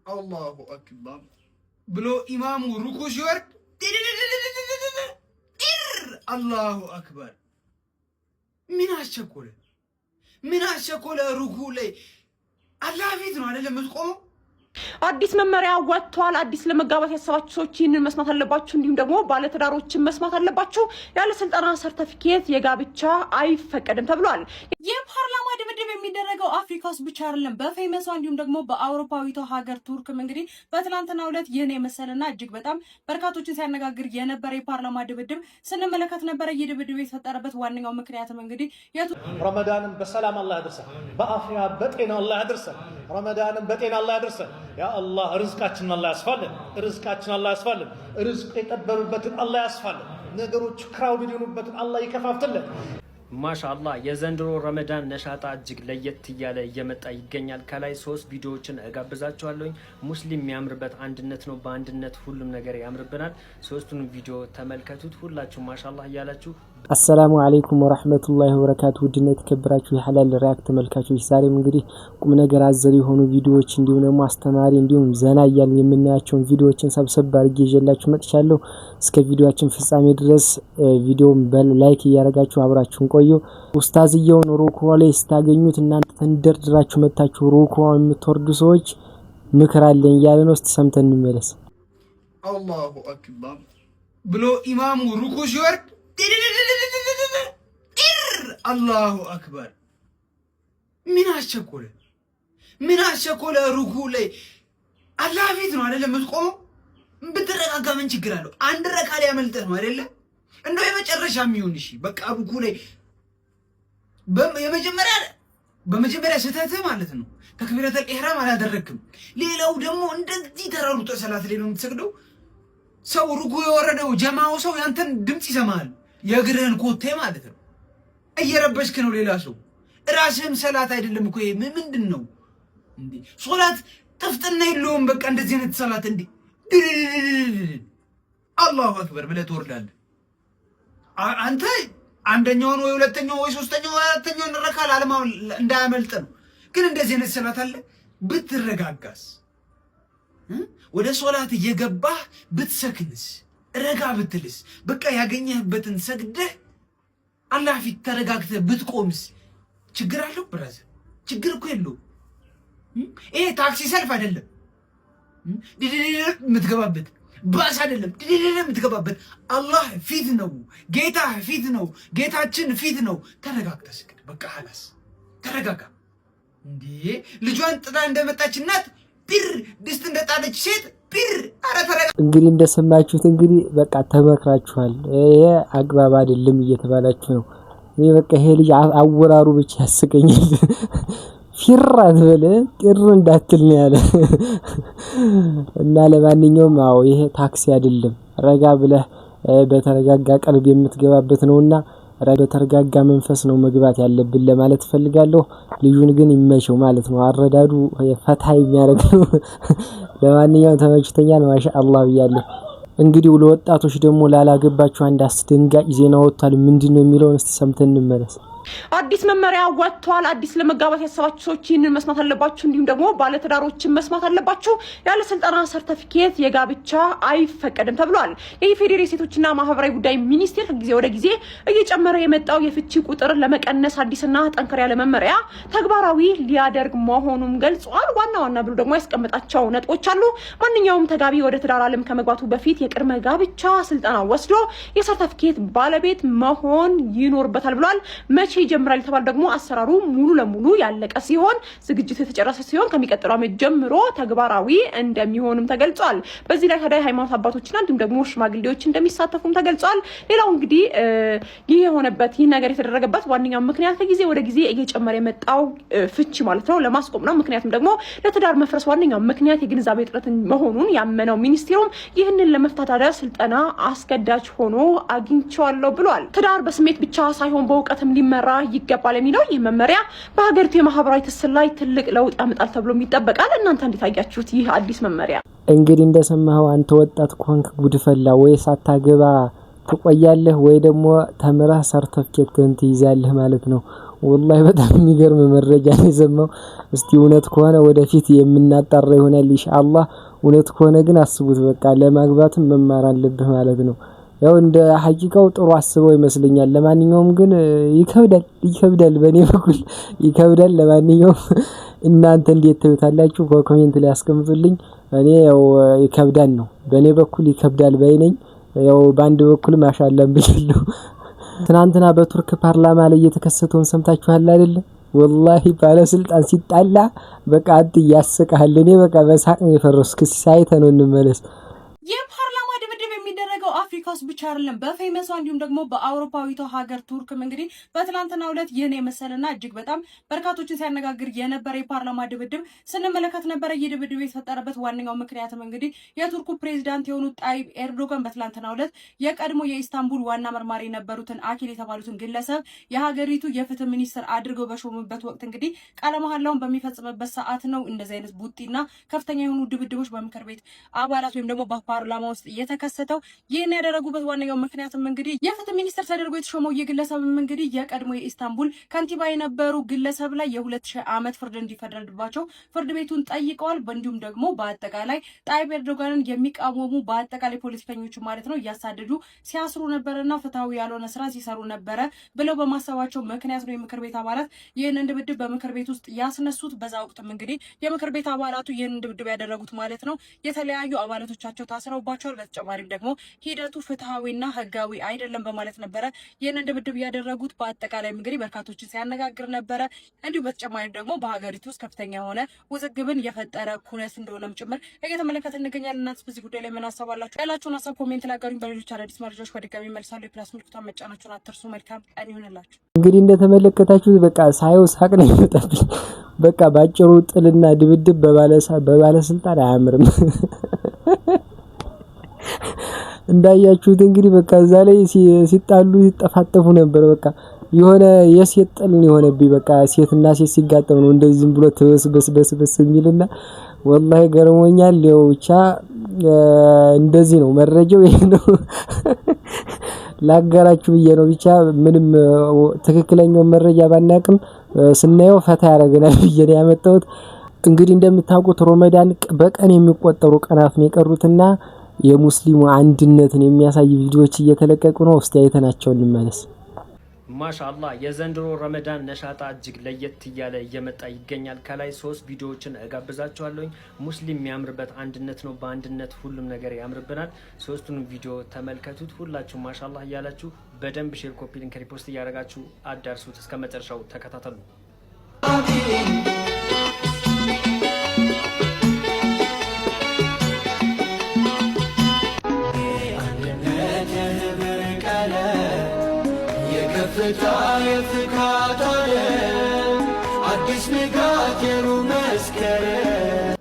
الله أكبر بلو إمام ركوع شورد الله أكبر من الشكولة ركوع لي الله فيدنا على لما تقوم አዲስ መመሪያ ወጥቷል። አዲስ ለመጋባት ያሰባችሁ ሰዎች ይህንን መስማት አለባችሁ። እንዲሁም ደግሞ ባለ ትዳሮችን መስማት አለባችሁ። ያለ ስልጣና ሰርቲፊኬት የጋብቻ አይፈቀድም ተብሏል። የፓርላማ ድብድብ የሚደረገው አፍሪካ ውስጥ ብቻ አይደለም፣ በፌመሷ እንዲሁም ደግሞ በአውሮፓዊቷ ሀገር ቱርክም እንግዲህ በትናንትናው ዕለት ይህን የመሰለና እጅግ በጣም በርካቶችን ሲያነጋግር የነበረ የፓርላማ ድብድብ ስንመለከት ነበረ። ይህ ድብድብ የተፈጠረበት ዋነኛው ምክንያትም እንግዲህ ረመዳንን በሰላም አላህ ያድርሰን፣ በአፍያ በጤና አላህ ያድርሰን። ረመዳንን በጤና አላህ ያድርሰን። يا الله رزقاتنا الله يسفلن رزقاتنا الله يسفلن رزق يطبببتن الله يسفلن ነገሮች ክራውድ ይሆኑበትን አላህ ይከፋፍትልን። ማሻአላህ የዘንድሮ ረመዳን ነሻጣ እጅግ ለየት እያለ እየመጣ ይገኛል። ከላይ 3 ቪዲዮዎችን እጋብዛችኋለሁ። ሙስሊም የሚያምርበት አንድነት ነው። በአንድነት ሁሉም ነገር ያምርብናል። 3ቱን ቪዲዮ ተመልከቱት። ሁላችሁም ማሻአላህ እያላችሁ አሰላሙ አለይኩም ወራህመቱላሂ ወበረካቱ። ውድና የተከበራችሁ የሐላል ሪያክት ተመልካቾች ዛሬም እንግዲህ ቁም ነገር አዘል የሆኑ ቪዲዮዎች እንዲሁም ደግሞ አስተማሪ እንዲሁም ዘና እያልን የምናያቸውን ቪዲዮዎችን ሰብሰብ አድርጌ ይዤላችሁ መጥቻለሁ። እስከ ቪዲዮአችን ፍጻሜ ድረስ ቪዲዮውን ላይክ እያደረጋችሁ አብራችሁን ቆዩ። ኡስታዝየውን ሩኩዕ ላይ ስታገኙት እናንተ ተንደርድራችሁ መጣችሁ ሩኩዕ የምትወርዱ ሰዎች ምክር አለኝ እያለ ነው። እስቲ ሰምተን እንመለስ። አላሁ አክበር ብሎ ኢማሙ ሩኩዕ ሲወርድ الله أكبر من أشكوله ركوع لي الله فيتنا على لما تقوم بترقى كمان تقرأ عند ركع لي عملت ما لله إنه يمشي ميون شيء بق أبو كله بمجمرة ستة مالتنا تكبيرة الإحرام على دركم ليه لو دمو عند دي ترى رتوع ثلاثة لينهم تسكدوا سو ركوع ورده وجماعة سو ينتن دمتي زمان يقرن كوتة مالتنا እየረበሽክ ነው ሌላ ሰው ራስህም ሰላት አይደለም እኮ ምንድነው እንዴ ሶላት ጥፍጥና የለውም በቃ እንደዚህ አይነት ሰላት እንዴ አላሁ አክበር ብለህ ትወርዳለህ አንተ አንደኛውን ወይ ሁለተኛው ወይ ሶስተኛው ወይ አራተኛው ረካል አለማ እንዳያመልጥ ነው ግን እንደዚህ አይነት ሰላት አለ ብትረጋጋስ ወደ ሶላት እየገባህ ብትሰክንስ ረጋ ብትልስ በቃ ያገኘህበትን ሰግደህ አላህ ፊት ተረጋግተህ ብትቆምስ ችግር አለው? ብራዘር ችግር እኮ የለውም። ይሄ ታክሲ ሰልፍ አይደለም የምትገባበት ባስ አይደለም የምትገባበት አላህ ፊት ነው፣ ጌታ ፊት ነው፣ ጌታችን ፊት ነው። ተረጋግተህ ስግድ በቃ ሐላስ ተረጋጋ። እንዴ ልጇን ጥላ እንደመጣች እናት ቢር ድስት እንደጣለች ሴት ቢር እንግዲህ እንደሰማችሁት እንግዲህ በቃ ተመክራችኋል። ይሄ አግባብ አይደለም እየተባላችሁ ነው። ይሄ በቃ ይሄ ልጅ አወራሩ ብቻ ያስቀኛል። ፊራት በለ ጥሩ እንዳትል ነው ያለ እና ለማንኛውም አዎ ይሄ ታክሲ አይደለም። ረጋ ብለህ በተረጋጋ ቀልብ የምትገባበት ነውና በተረጋጋ መንፈስ ነው መግባት ያለብን ለማለት ፈልጋለሁ። ልዩን ግን ይመቸው ማለት ነው። አረዳዱ ፈታይ የሚያደርግ ነው። ለማንኛውም ተመችቶኛል ማሻአላህ ብያለሁ። እንግዲህ ለወጣቶች ደግሞ ላላገባችሁ አንድ አስደንጋጭ ዜና ወጥቷል። ምንድነው የሚለውን እስቲ ሰምተን እንመለስ። አዲስ መመሪያ ወጥቷል። አዲስ ለመጋባት ያሰባችሁ ሰዎች ይህንን መስማት አለባችሁ። እንዲሁም ደግሞ ባለ ትዳሮችን መስማት አለባችሁ። ያለ ስልጣና ሰርቲፊኬት የጋብቻ አይፈቀድም ተብሏል። የኢፌዴሪ ሴቶችና ማህበራዊ ጉዳይ ሚኒስቴር ከጊዜ ወደ ጊዜ እየጨመረ የመጣው የፍቺ ቁጥር ለመቀነስ አዲስና ጠንከር ያለ መመሪያ ተግባራዊ ሊያደርግ መሆኑን ገልጿል። ዋና ብሎ ደግሞ ያስቀመጣቸው ነጥቦች አሉ። ማንኛውም ተጋቢ ወደ ትዳር ዓለም ከመግባቱ በፊት የቅድመ ጋብቻ ስልጣና ወስዶ የሰርቲፊኬት ባለቤት መሆን ይኖርበታል ብሏል። መቼ ይጀምራል የተባለ ደግሞ አሰራሩ ሙሉ ለሙሉ ያለቀ ሲሆን ዝግጅቱ የተጨረሰ ሲሆን ከሚቀጥለው ዓመት ጀምሮ ተግባራዊ እንደሚሆንም ተገልጿል። በዚህ ላይ ታዲያ ሃይማኖት አባቶችና እንዲሁም ደግሞ ሽማግሌዎች እንደሚሳተፉም ተገልጿል። ሌላው እንግዲህ ይህ የሆነበት ይህ ነገር የተደረገበት ዋነኛው ምክንያት ከጊዜ ወደ ጊዜ እየጨመረ የመጣው ፍቺ ማለት ነው ለማስቆም ነው። ምክንያቱም ደግሞ ለትዳር መፍረስ ዋነኛው ምክንያት የግንዛቤ እጥረት መሆኑን ያመነው ሚኒስቴሩም ይህንን ለመፍታት ታዲያ ስልጠና አስገዳጅ ሆኖ አግኝቻለሁ ብሏል። ትዳር በስሜት ብቻ ሳይሆን በእውቀትም ሊመራ ይገባል የሚለው ይህ መመሪያ በሀገሪቱ የማህበራዊ ትስስር ላይ ትልቅ ለውጥ ያመጣል ተብሎ ይጠበቃል። እናንተ እንዴት አያችሁት ይህ አዲስ መመሪያ? እንግዲህ እንደሰማኸው አንተ ወጣት ኮንክ ጉድፈላ ወይ ሳታገባ ትቆያለህ ወይ ደግሞ ተምረህ ሰርተፍኬትህን ትይዛለህ ማለት ነው። ወላሂ በጣም የሚገርም መረጃ ነው የሰማው። እስቲ እውነት ከሆነ ወደፊት የምናጣራ ይሆናል ኢንሻአላህ። እውነት ከሆነ ግን አስቡት በቃ ለማግባትም መማር አለብህ ማለት ነው። ያው እንደ ሐቂቃው ጥሩ አስበው ይመስለኛል። ለማንኛውም ግን ይከብዳል በኔ በኩል ይከብዳል። ለማንኛውም እናንተ እንዴት ታዩታላችሁ? በኮሜንት ላይ አስቀምጡልኝ። እኔ ያው ይከብዳል ነው በኔ በኩል ይከብዳል ባይነኝ። ያው በአንድ በኩል ማሻአላህ ብቻለሁ። ትናንትና በቱርክ ፓርላማ ላይ የተከሰተውን ሰምታችኋል አይደል? ወላሂ ባለስልጣን ሲጣላ በቃ ያስቃል። እኔ በቃ በሳቅ ነው የፈረስኩ። ሳይተ ነው እንመለስ። የፓርላማ ድብድብ የሚደረገው አፍሪካ ውስጥ ብቻ አይደለም፣ በፌመሷ እንዲሁም ደግሞ በአውሮፓዊቷ ሀገር ቱርክም እንግዲህ በትናንትናው ዕለት ይህን የመሰለና እጅግ በጣም በርካቶችን ሲያነጋግር የነበረ የፓርላማ ድብድብ ስንመለከት ነበረ። ይህ ድብድብ የተፈጠረበት ዋነኛው ምክንያትም እንግዲህ የቱርኩ ፕሬዚዳንት የሆኑት ጣይብ ኤርዶጋን በትናንትናው ዕለት የቀድሞ የኢስታንቡል ዋና መርማሪ የነበሩትን አኪል የተባሉትን ግለሰብ የሀገሪቱ የፍትህ ሚኒስትር አድርገው በሾሙበት ወቅት እንግዲህ ቃለ መሐላውን በሚፈጽምበት ሰዓት ነው እንደዚህ አይነት ቡጢና ከፍተኛ የሆኑ ድብድቦች በምክር ቤት አባላት ወይም ደግሞ ፓርላማ ውስጥ የተከሰተው። ይህን ያደረጉበት ዋነኛው ምክንያትም እንግዲህ የፍትህ ሚኒስትር ተደርጎ የተሾመው የግለሰብም እንግዲህ የቀድሞ የኢስታንቡል ከንቲባ የነበሩ ግለሰብ ላይ የ2000 ዓመት ፍርድ እንዲፈረድባቸው ፍርድ ቤቱን ጠይቀዋል። እንዲሁም ደግሞ በአጠቃላይ ጣይብ ኤርዶጋንን የሚቃወሙ በአጠቃላይ ፖለቲከኞች ማለት ነው እያሳደዱ ሲያስሩ ነበረና ፍትሃዊ ያልሆነ ስራ ሲሰሩ ነበረ ብለው በማሰባቸው ምክንያት ነው የምክር ቤት አባላት ይህንን ድብድብ በምክር ቤት ውስጥ ያስነሱት። በዛ ወቅትም እንግዲህ የምክር ቤት አባላቱ ይህንን ድብድብ ያደረጉት ማለት ነው የተለያዩ አባላቶቻቸው ታስረውባቸዋል። በተጨማሪም ደግሞ ሂደቱ ፍትሃዊና ህጋዊ አይደለም በማለት ነበረ ይህንን ድብድብ ያደረጉት። በአጠቃላይ እንግዲህ በርካቶችን ሲያነጋግር ነበረ። እንዲሁም በተጨማሪም ደግሞ በሀገሪቱ ውስጥ ከፍተኛ የሆነ ውዝግብን የፈጠረ ኩነት እንደሆነም ጭምር እየተመለከተ እንገኛለን። እናንተስ በዚህ ጉዳይ ላይ ምን ሀሳባላችሁ? ያላችሁን ሀሳብ ኮሜንት ላይ አጋሩኝ። በሌሎች አዳዲስ መረጃዎች በድጋሚ መልሳለሁ። የፕላስ ምልክቷን መጫናችሁን አትርሱ። መልካም ቀን ይሁንላችሁ። እንግዲህ እንደተመለከታችሁት በቃ ሳየው ሳቅ ነው የሚመጣብኝ። በቃ ባጭሩ ጥልና ድብድብ በባለስልጣን አያምርም። እንዳያችሁት እንግዲህ በቃ እዛ ላይ ሲጣሉ ሲጠፋጠፉ ነበር። በቃ የሆነ የሴት ጥልን የሆነብኝ በቃ ሴትና ሴት ሲጋጠም ነው እንደዚህ ዝም ብሎ ተበስበስ የሚልና ወላሂ ገርሞኛል። ያው ብቻ እንደዚህ ነው መረጃው ይሄ ነው ላጋራችሁ ብዬ ነው። ብቻ ምንም ትክክለኛው መረጃ ባናቅም ስናየው ፈታ ያረጋናል ብዬ ነው ያመጣሁት። እንግዲህ እንደምታውቁት ረመዳን በቀን የሚቆጠሩ ቀናት ነው የቀሩትና የሙስሊሙ አንድነትን የሚያሳይ ቪዲዮዎች እየተለቀቁ ነው። እስቲ አይተናቸው እንመለስ። ማሻአላህ የዘንድሮ ረመዳን ነሻጣ እጅግ ለየት እያለ እየመጣ ይገኛል። ከላይ 3 ቪዲዮዎችን እጋብዛችኋለሁ። ሙስሊም የሚያምርበት አንድነት ነው። በአንድነት ሁሉም ነገር ያምርብናል። 3ቱን ቪዲዮ ተመልከቱት። ሁላችሁ ማሻአላህ እያላችሁ በደንብ ሼር፣ ኮፒ ሊንክ፣ ሪፖስት እያደረጋችሁ አዳርሱት። እስከ መጨረሻው ተከታተሉ። አዲስ ንጋት የሩ መስከረም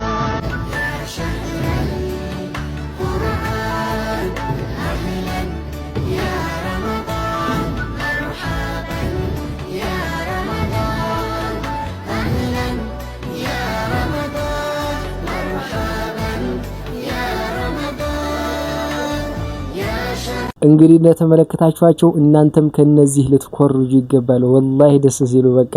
እንግዲህ እንደተመለከታችኋቸው እናንተም ከነዚህ ልትኮርጁ ይገባል። ወላሂ ደስ ሲሉ በቃ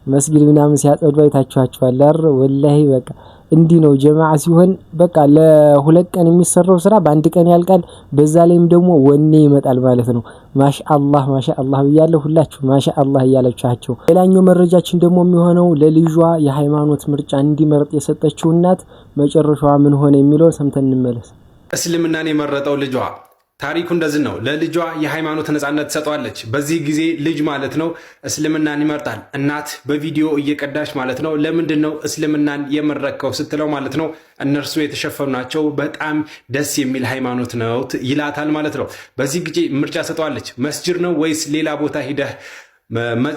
መስጊድ ምናምን ሲያጸዱ አይታችኋቸዋል አይደል? ወላሂ በቃ እንዲህ ነው ጀማዓ ሲሆን በቃ ለሁለት ቀን የሚሰራው ስራ በአንድ ቀን ያልቃል። በዛ ላይም ደግሞ ወኔ ይመጣል ማለት ነው። ማሻአላህ ማሻአላህ ብያለሁ። ሁላችሁ ማሻአላህ እያላችኋቸው። ሌላኛው መረጃችን ደግሞ የሚሆነው ለልጇ የሃይማኖት ምርጫ እንዲመርጥ የሰጠችው እናት መጨረሻዋ ምን ሆነ የሚለው ሰምተን እንመለስ። እስልምናን የመረጠው ልጇ ታሪኩ እንደዚህ ነው። ለልጇ የሃይማኖት ነጻነት ትሰጠዋለች። በዚህ ጊዜ ልጅ ማለት ነው እስልምናን ይመርጣል። እናት በቪዲዮ እየቀዳች ማለት ነው ለምንድን ነው እስልምናን የመረከው ስትለው ማለት ነው እነርሱ የተሸፈኑ ናቸው፣ በጣም ደስ የሚል ሃይማኖት ነው ይላታል ማለት ነው። በዚህ ጊዜ ምርጫ ሰጠዋለች። መስጅድ ነው ወይስ ሌላ ቦታ ሂደህ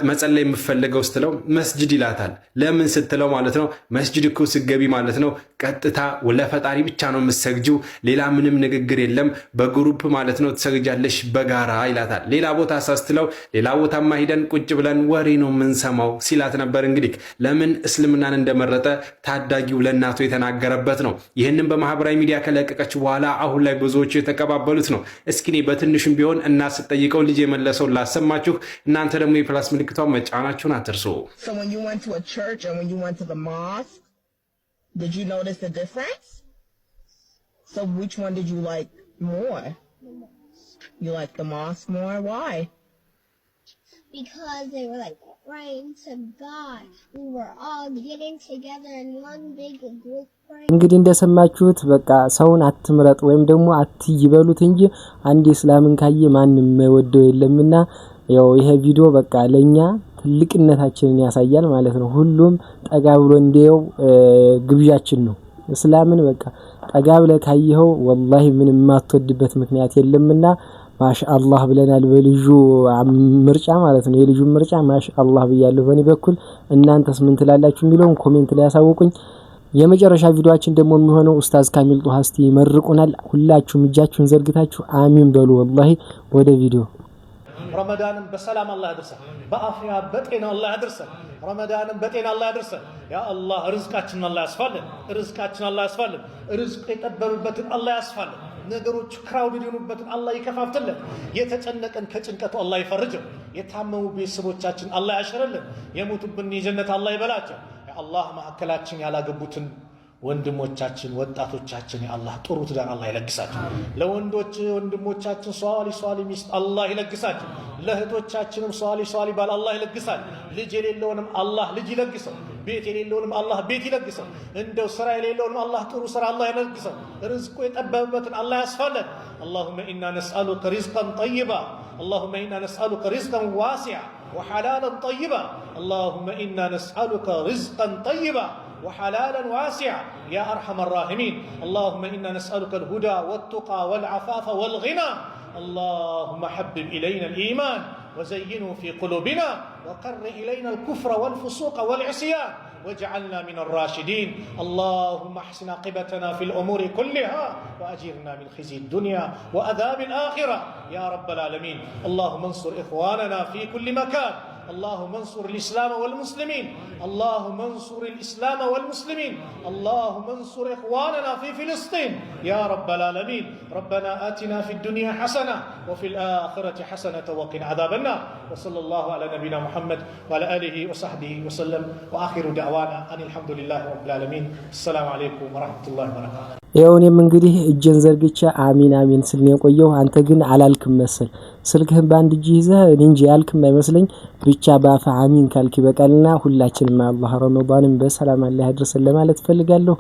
መጸለይ የምፈልገው ስትለው መስጅድ ይላታል። ለምን ስትለው ማለት ነው መስጅድ እኮ ስገቢ ማለት ነው ቀጥታ ለፈጣሪ ብቻ ነው የምትሰግጂው፣ ሌላ ምንም ንግግር የለም፣ በግሩፕ ማለት ነው ትሰግጃለሽ በጋራ ይላታል። ሌላ ቦታ ሳስትለው ሌላ ቦታማ ሂደን ቁጭ ብለን ወሬ ነው የምንሰማው ሲላት ነበር። እንግዲህ ለምን እስልምናን እንደመረጠ ታዳጊው ለእናቱ የተናገረበት ነው። ይህንን በማህበራዊ ሚዲያ ከለቀቀች በኋላ አሁን ላይ ብዙዎቹ የተቀባበሉት ነው። እስኪ እኔ በትንሹም ቢሆን እናት ስትጠይቀው ልጅ የመለሰው ላሰማችሁ። እናንተ ደግሞ የፕላስ ምልክቷን መጫናችሁን አትርሱ። So when you went to a church and when you went to the mosque, did you notice the difference? So which one did you like more? You like the mosque more? Why? Because they were like praying to God. We were all getting together in one big group. እንግዲህ እንደሰማችሁት በቃ ሰውን አትምረጥ ወይም ደግሞ አትይበሉት እንጂ አንድ እስላምን ካየ ማንም የማይወደው የለምና ያው ይሄ ቪዲዮ በቃ ለኛ ትልቅነታችንን ያሳያል ማለት ነው። ሁሉም ጠጋ ብሎ እንዲያው ግብዣችን ነው። እስላምን በቃ ጠጋ ብለ ካየው ወላሂ ምንም ማትወድበት ምክንያት የለምና ማሻአላህ ብለናል በልጁ ምርጫ ማለት ነው። የልጁ ምርጫ ማሻአላህ ብያለሁ በእኔ በኩል። እናንተስ ምን ትላላችሁ የሚለውን ኮሜንት ላይ ያሳውቁኝ። የመጨረሻ ቪዲዮአችን ደግሞ የሚሆነው ኡስታዝ ካሚል ጧሃ እስቲ ይመርቁናል። ሁላችሁም እጃችሁን ዘርግታችሁ አሚን በሉ። ወላሂ ወደ ቪዲዮ ረመዳንን በሰላም አላህ ያድርሰን፣ በአፍያ በጤና አላህ ያድርሰን። ረመዳንን በጤና አላህ ያድርሰን። ያ አላህ ርዝቃችንን አላህ ያስፋልን፣ ርዝቃችንን አላህ ያስፋልን። ርዝቅ የጠበበበትን አላህ ያስፋልን። ነገሮች ክራውድድ የሆኑበትን አላህ ይከፋፍትልን። የተጨነቀን ከጭንቀቱ አላህ ይፈርጀው። የታመሙ ቤተሰቦቻችን አላህ ያሽርልን። የሞቱብን የጀነት አላህ ይበላቸው። ያ አላህ ማዕከላችን ያላገቡትን ወንድሞቻችን ወጣቶቻችን የአላህ ጥሩ ትዳር አላህ ይለግሳቸው። ለወንዶች ወንድሞቻችን ሷሊ ሚስት አላህ ይለግሳቸው። ለእህቶቻችንም ሷሊ ባል አላህ ይለግሳቸው። ልጅ የሌለውንም አላህ ልጅ ይለግሰው። ቤት የሌለውንም አላህ ቤት ይለግሰው። እንደው ስራ የሌለውንም አላህ ጥሩ ስራ አላህ ይለግሰው። ርዝቁ የጠበበበትን አላህ ያስፋለን። اللهم إنا نسألك رزقا طيبا اللهم إنا نسألك رزقا واسعا وحلالا طيبا اللهم إنا نسألك رزقا طيبا وحلالا واسعا يا أرحم الراحمين. اللهم إنا نسألك الهدى والتقى والعفاف والغنى. اللهم حبب إلينا الإيمان وزينه في قلوبنا وقر إلينا الكفر والفسوق والعصيان واجعلنا من الراشدين. اللهم احسن عاقبتنا في الأمور كلها وأجرنا من خزي الدنيا وعذاب الآخرة يا رب العالمين. اللهم انصر إخواننا في كل مكان. اللهم انصر الإسلام والمسلمين. اللهم انصر الإسلام والمسلمين. اللهم انصر إخواننا في فلسطين يا رب العالمين. ربنا آتنا في الدنيا حسنة وفي الآخرة حسنة وقنا عذاب النار. وصلى الله على نبينا محمد وعلى آله وصحبه وسلم وآخر دعوانا أن الحمد لله رب العالمين. السلام عليكم ورحمة الله وبركاته. يوم እንግዲህ እጄን ዘርግቼ አሚን አሚን ስል ነው ቆየው። አንተ ግን አላልክም መሰል ስልክህን ባንድ እጅ ይዘህ እንጂ ያልክም አይመስለኝ ብቻ ባፋ አሚን ካልክ ይበቃልና ሁላችንም አላህ ረመዳንን በሰላም አላህ ያድርሰን ለማለት ፈልጋለሁ።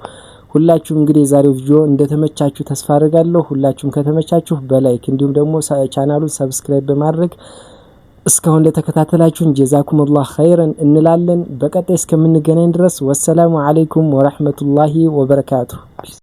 ሁላችሁም እንግዲህ የዛሬው ቪዲዮ እንደተመቻችሁ ተስፋ አደርጋለሁ። ሁላችሁም ከተመቻችሁ በላይክ እንዲሁም ደግሞ ቻናሉን ሰብስክራይብ በማድረግ እስካሁን ለተከታተላችሁን ጀዛኩሙላህ ኸይረን እንላለን። በቀጣይ እስከምንገናኝ ድረስ ወሰላሙ አለይኩም ወራህመቱላሂ ወበረካቱ።